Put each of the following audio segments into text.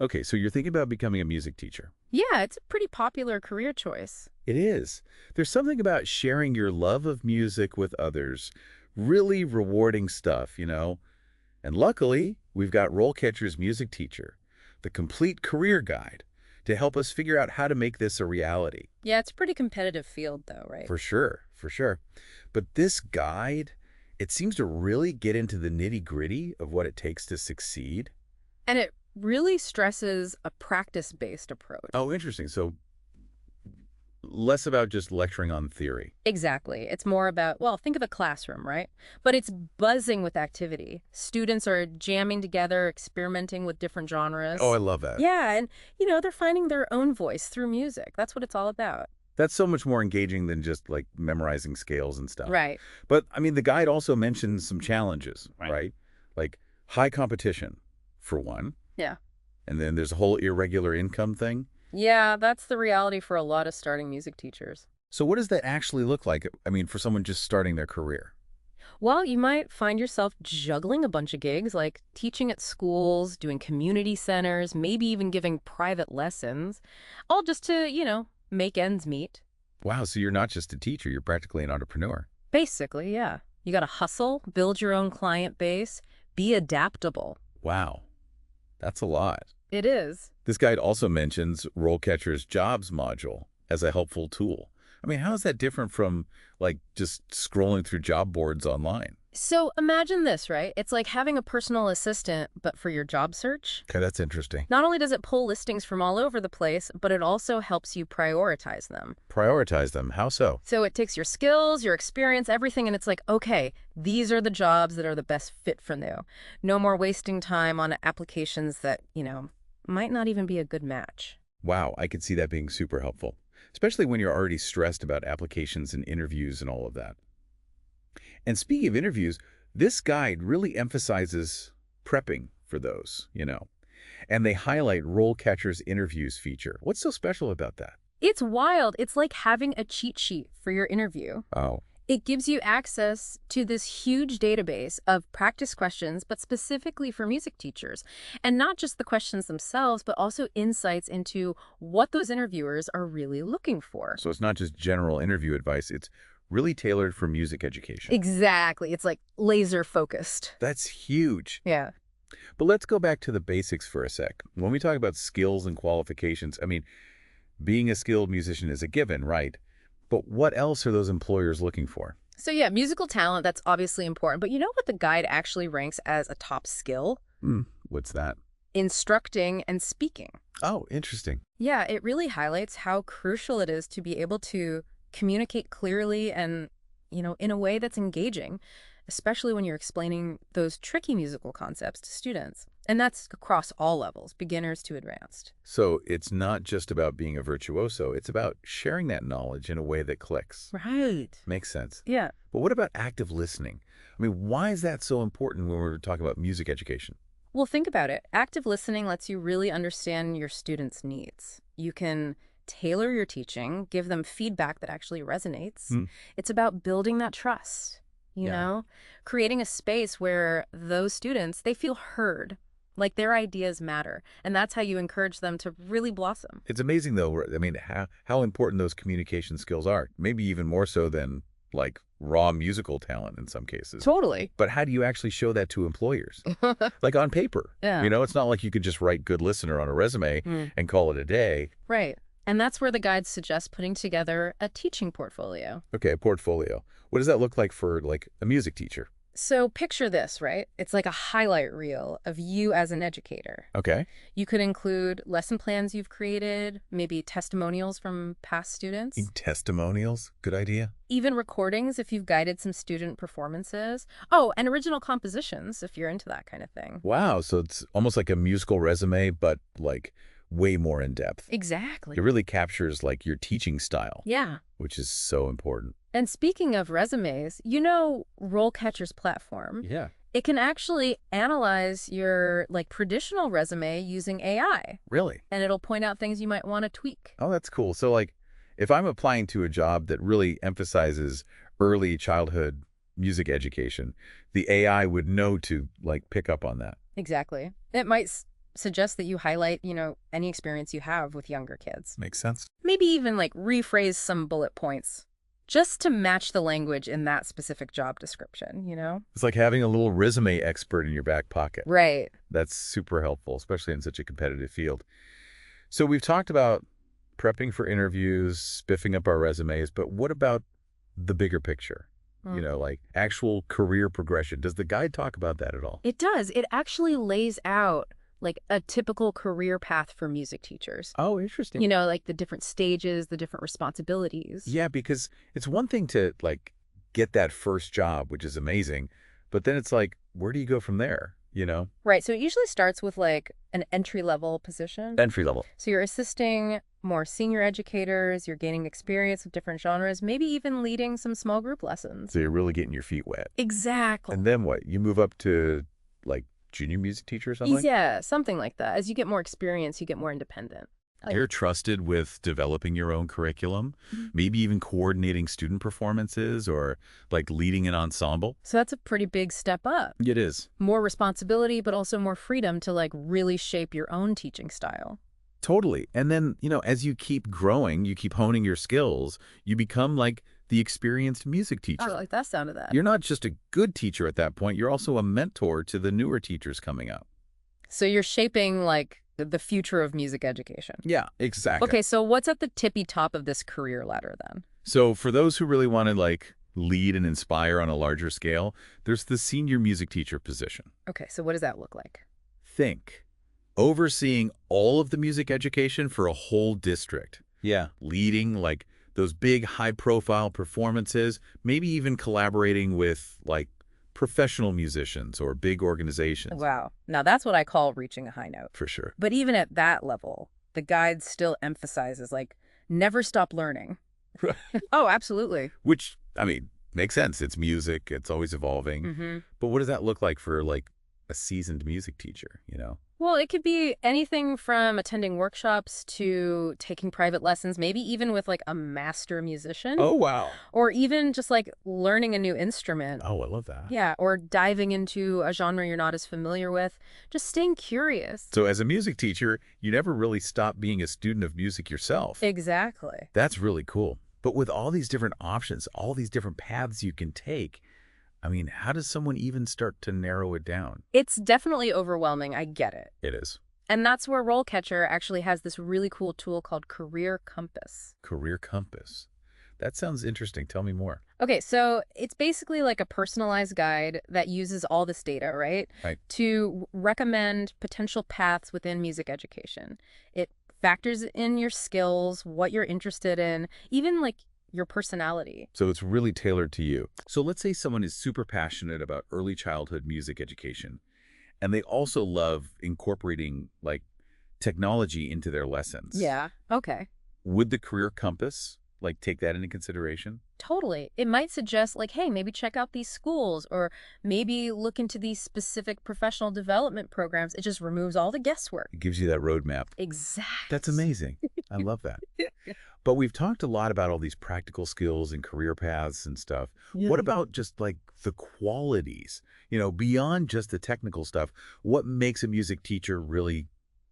Okay, so you're thinking about becoming a music teacher. Yeah, it's a pretty popular career choice. It is. There's something about sharing your love of music with others. Really rewarding stuff, you know? And luckily, we've got RoleCatcher's Music Teacher, the complete career guide, to help us figure out how to make this a reality. Yeah, it's a pretty competitive field though, right? For sure, for sure. But this guide, it seems to really get into the nitty-gritty of what it takes to succeed. And it really stresses a practice-based approach. Oh, interesting. So less about just lecturing on theory. Exactly. It's more about, well, think of a classroom, right? But it's buzzing with activity. Students are jamming together, experimenting with different Oh, genres. I love that. Yeah, and, they're finding their own voice through music. That's what it's all about. That's so much more engaging than just like memorizing scales and stuff. Right. But I mean, the guide also mentions some challenges, right? Like high competition, for one. Yeah. And then there's a whole irregular income thing. Yeah, that's the reality for a lot of starting music teachers. So what does that actually look like? I mean, for someone just starting their career. Well, you might find yourself juggling a bunch of gigs, like teaching at schools, doing community centers, maybe even giving private lessons, all just to, make ends meet. Wow, so you're not just a teacher, you're practically an entrepreneur. Basically, yeah. You got to hustle, build your own client base, be adaptable. Wow, that's a lot. It is. This guide also mentions RoleCatcher's Jobs module as a helpful tool. I mean, how is that different from, like, just scrolling through job boards online? So imagine this, right? It's like having a personal assistant, but for your job search. Okay, that's interesting. Not only does it pull listings from all over the place, but it also helps you prioritize them. Prioritize them. How so? So it takes your skills, your experience, everything, and it's like, okay, these are the jobs that are the best fit for you. No more wasting time on applications that, might not even be a good match. Wow, I could see that being super helpful, especially when you're already stressed about applications and interviews and all of that. And speaking of interviews, this guide really emphasizes prepping for those, and they highlight RoleCatcher's interviews feature. What's so special about that? It's wild. It's like having a cheat sheet for your interview. Oh, It gives you access to this huge database of practice questions, but specifically for music teachers. And not just the questions themselves, but also insights into what those interviewers are really looking for. so it's not just general interview advice, it's really tailored for music education. Exactly. It's like laser focused. That's huge. Yeah. But let's go back to the basics for a sec. When we talk about skills and qualifications, I mean, being a skilled musician is a given, right? But what else are those employers looking for? So yeah, musical talent, that's obviously important. But you know what the guide actually ranks as a top skill? What's that? Instructing and speaking. Oh, interesting. Yeah, it really highlights how crucial it is to be able to communicate clearly and, in a way that's engaging, especially when you're explaining those tricky musical concepts to students. And that's across all levels, beginners to advanced. So it's not just about being a virtuoso, it's about sharing that knowledge in a way that clicks. Right. Makes sense. Yeah. But what about active listening? I mean, why is that so important when we're talking about music education? Well, think about it. Active listening lets you really understand your students' needs. You can tailor your teaching, give them feedback that actually resonates. It's about building that trust, Yeah. creating a space where those students, they feel heard, like their ideas matter. And that's how you encourage them to really blossom. It's amazing, though, I mean, how important those communication skills are. Maybe even more so than, like, raw musical talent in some cases. Totally. But how do you actually show that to employers? Like on paper. Yeah. It's not like you could just write good listener on a resume and call it a day. Right. And that's where the guides suggest putting together a teaching portfolio. Okay, a portfolio. What does that look like for, like, a music teacher? So picture this, right? It's like a highlight reel of you as an educator. Okay. You could include lesson plans you've created, maybe testimonials from past students, Testimonials? Good idea. even recordings if you've guided some student performances. Oh, and original compositions if you're into that kind of thing. Wow, so it's almost like a musical resume, but, like, way more in depth. Exactly. It really captures, like, your teaching style, Yeah. which is so important. And speaking of resumes, RoleCatcher's platform, Yeah. it can actually analyze your traditional resume using AI, Really? and it'll point out things you might want to tweak. Oh, that's cool. So, like, if I'm applying to a job that really emphasizes early childhood music education, the AI would know to, like, pick up on that. Exactly. It might suggest that you highlight, any experience you have with younger kids. Makes sense. Maybe even like rephrase some bullet points just to match the language in that specific job description? It's like having a little resume expert in your back pocket. Right. That's super helpful, especially in such a competitive field. So we've talked about prepping for interviews, spiffing up our resumes, but what about the bigger picture? Like actual career progression. Does the guide talk about that at all? It does. It actually lays out like a typical career path for music teachers. Oh, interesting. Like the different stages, the different responsibilities. Yeah, because it's one thing to like get that first job, which is amazing, but then it's like, where do you go from there? Right. So it usually starts with like an entry-level position. Entry level. So you're assisting more senior educators, you're gaining experience with different genres, maybe even leading some small group lessons. So you're really getting your feet wet. Exactly. And then what? You move up to like junior music teacher or something? Yeah, something like that. As you get more experience, you get more independent. You're trusted with developing your own curriculum, maybe even coordinating student performances or like leading an ensemble. So that's a pretty big step up. It is. More responsibility, but also more freedom to like really shape your own teaching style. Totally. And then, as you keep growing, you keep honing your skills, you become like the experienced music teacher. I like that sound of that. You're not just a good teacher at that point, you're also a mentor to the newer teachers coming up. So you're shaping like the future of music education. Yeah, exactly. Okay, so what's at the tippy top of this career ladder then? So for those who really want to like lead and inspire on a larger scale, there's the senior music teacher position. Okay, so what does that look like? Think overseeing all of the music education for a whole district. Yeah. Leading like those big high-profile performances, maybe even collaborating with like professional musicians or big organizations. Wow. Now that's what I call reaching a high note. For sure. But even at that level, the guide still emphasizes like never stop learning. Oh, absolutely. Which, I mean, makes sense. It's music. It's always evolving. But what does that look like for like a seasoned music teacher, Well, it could be anything from attending workshops to taking private lessons, maybe even with like a master musician. Oh, wow. Or even just like learning a new instrument. Oh, I love that. Yeah, or diving into a genre you're not as familiar with. Just staying curious. So as a music teacher, you never really stop being a student of music yourself. Exactly. That's really cool. But with all these different options, all these different paths you can take, I mean, how does someone even start to narrow it down? It's definitely overwhelming. I get it. It is. And that's where RoleCatcher actually has this really cool tool called Career Compass. Career Compass. That sounds interesting. Tell me more. Okay, so it's basically like a personalized guide that uses all this data, right? Right. To recommend potential paths within music education. It factors in your skills, what you're interested in, even like your personality. So it's really tailored to you. So let's say someone is super passionate about early childhood music education, and they also love incorporating like technology into their lessons. Yeah, okay. Would the Career Compass like take that into consideration? Totally. It might suggest like, hey, maybe check out these schools or maybe look into these specific professional development programs. It just removes all the guesswork. It gives you that roadmap. Exactly. That's amazing. I love that. But we've talked a lot about all these practical skills and career paths and stuff. Yeah. What about just like the qualities, beyond just the technical stuff? What makes a music teacher really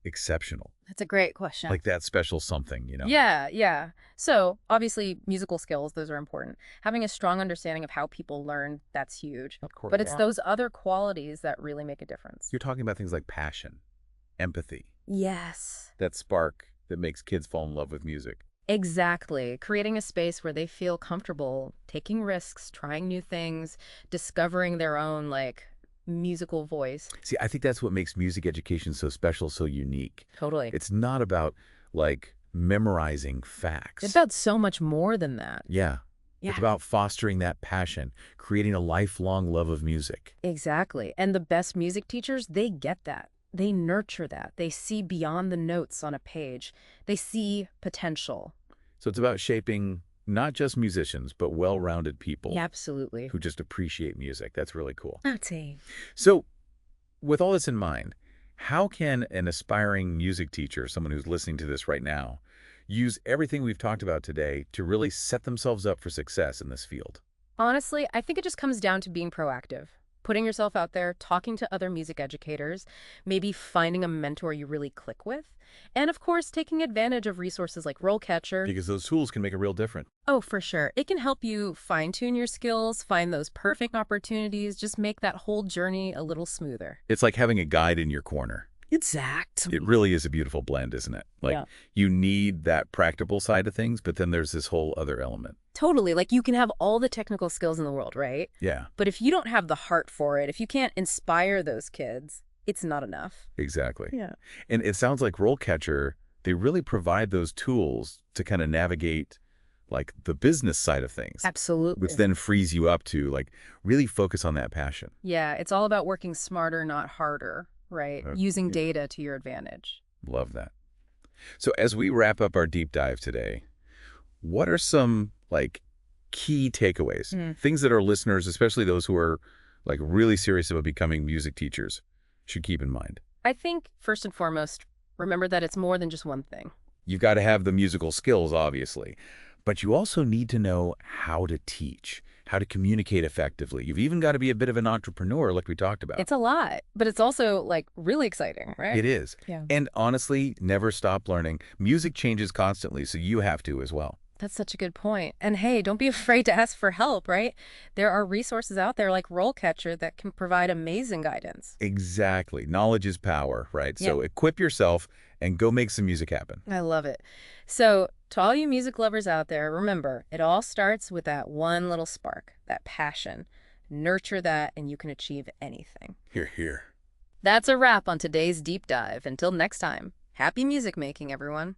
exceptional? That's a great question. Like that special something, Yeah. So obviously musical skills, those are important. Having a strong understanding of how people learn, that's huge. Of course. But it's those other qualities that really make a difference. You're talking about things like passion, empathy, Yes. that spark that makes kids fall in love with music. Exactly. Creating a space where they feel comfortable taking risks, trying new things, discovering their own like musical voice. See, I think that's what makes music education so special, so unique. Totally. It's not about like memorizing facts. It's about so much more than that. Yeah. Yeah. It's about fostering that passion, creating a lifelong love of music. Exactly. And the best music teachers, they get that. They nurture that. They see beyond the notes on a page. They see potential. So it's about shaping not just musicians, but well-rounded people. Yeah, absolutely. Who just appreciate music. That's really cool. Absolutely. So with all this in mind, how can an aspiring music teacher, someone who's listening to this right now, use everything we've talked about today to really set themselves up for success in this field? Honestly, I think it just comes down to being proactive. Putting yourself out there, talking to other music educators, maybe finding a mentor you really click with, and of course, taking advantage of resources like RoleCatcher. Because those tools can make a real difference. Oh, for sure. It can help you fine-tune your skills, find those perfect opportunities, just make that whole journey a little smoother. It's like having a guide in your corner. Exactly. It really is a beautiful blend, isn't it? Like, Yeah. you need that practical side of things, but then there's this whole other element. Totally. Like you can have all the technical skills in the world, right? Yeah, But if you don't have the heart for it, if you can't inspire those kids, it's not enough. exactly. Yeah. And it sounds like RoleCatcher, they really provide those tools to kind of navigate like the business side of things, Absolutely. which then frees you up to like really focus on that passion. Yeah, it's all about working smarter, not harder, right? Using Yeah. data to your advantage. Love that. So as we wrap up our deep dive today, what are some like key takeaways? Things that our listeners, especially those who are like really serious about becoming music teachers, should keep in mind? I think, first and foremost, remember that it's more than just one thing. You've got to have the musical skills, obviously, but you also need to know how to teach, how to communicate effectively. You've even got to be a bit of an entrepreneur, like we talked about. It's a lot, but it's also, like, really exciting, right? It is. Yeah. And honestly, never stop learning. Music changes constantly, so you have to as well. That's such a good point. And hey, don't be afraid to ask for help, right? There are resources out there like RoleCatcher that can provide amazing guidance. Exactly. Knowledge is power, right? So Yeah. equip yourself and go make some music happen. I love it. So, to all you music lovers out there, remember, it all starts with that one little spark, that passion. Nurture that, and you can achieve anything. Here, here. That's a wrap on today's deep dive. Until next time, happy music making, everyone.